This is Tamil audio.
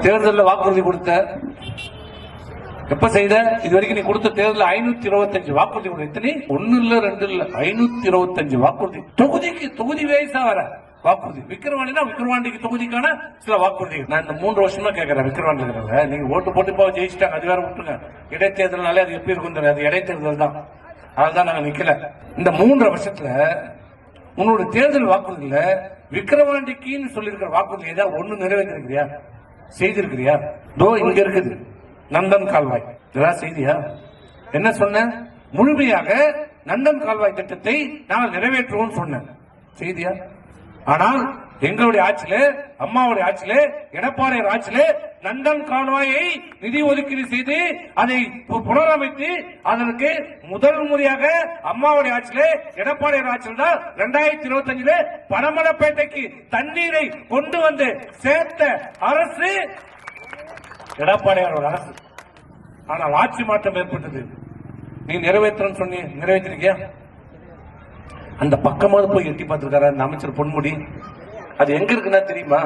தேர்தலில் வாக்குறுதி கொடுத்த எப்ப செய்த இது வரைக்கும் நீ கொடுத்த தேர்தல் 525 வாக்குறுதி கொடுத்த எத்தனை? 1 இல்ல 2 இல்ல 525 வாக்குறுதி. தொகுதி வேசா வர வாக்குறுதி. விக்கிரவாண்டிக்கு தொகுதிக்கான சில வாக்குறுதி. நான் இந்த 3 வருஷமா கேட்கிறேன். விக்கிரவாண்டில நீங்க ஓட்டு போட்டு போக ஜெயிச்சிட்டாங்க, அது வேற விட்டுருங்க. இடைத்தேர்தல்னாலே அது எப்படி இருக்கும் தெரியாது. இடைத்தேர்தல் தான், அதுதான் நாங்க நிக்கல. இந்த 3 வருஷத்துல உன்னோட தேர்தல் வாக்குறுதியில விக்கிரவாண்டிக்குன்னு சொல்லியிருக்கிற வாக்குறுதி ஏதாவது ஒண்ணு நிறைவேற்றிருக்கிறியா? செய்திருக்கிறியா? இங்க இருக்குது நந்தன் கால்வாய். இதெல்லாம் செய்தியா? என்ன சொன்ன? முழுமையாக நந்தன் கால்வாய் திட்டத்தை நாங்கள் நிறைவேற்றுவோம் சொன்ன செய்தியா? ஆனால் எங்களுடைய ஆட்சியில, அம்மாவுடைய ஆட்சியில, எடப்பாடியார் ஆட்சியில நந்தன் கால்வாயை நிதி ஒதுக்கீடு செய்து அதை புனரமைத்து அதற்கு முதல் முறையாக அம்மாவுடைய ஆட்சியில, எடப்பாடியார் ஆட்சியில் தான் 2025 பனமரப்பேட்டைக்கு தண்ணீரை கொண்டு வந்து சேர்த்த அரசு எடப்பாடியாரோட அரசு. ஆனால் ஆட்சி மாற்றம் ஏற்பட்டது. நீ நிறைவேற்றன்னு சொன்னி நிறைவேற்றிருக்கியா? அந்த பக்கமாவது போய் எட்டி பார்த்திருக்காரு அந்த அமைச்சர் பொன்முடி. அது எங்க இருக்குன்னா தெரியுமா?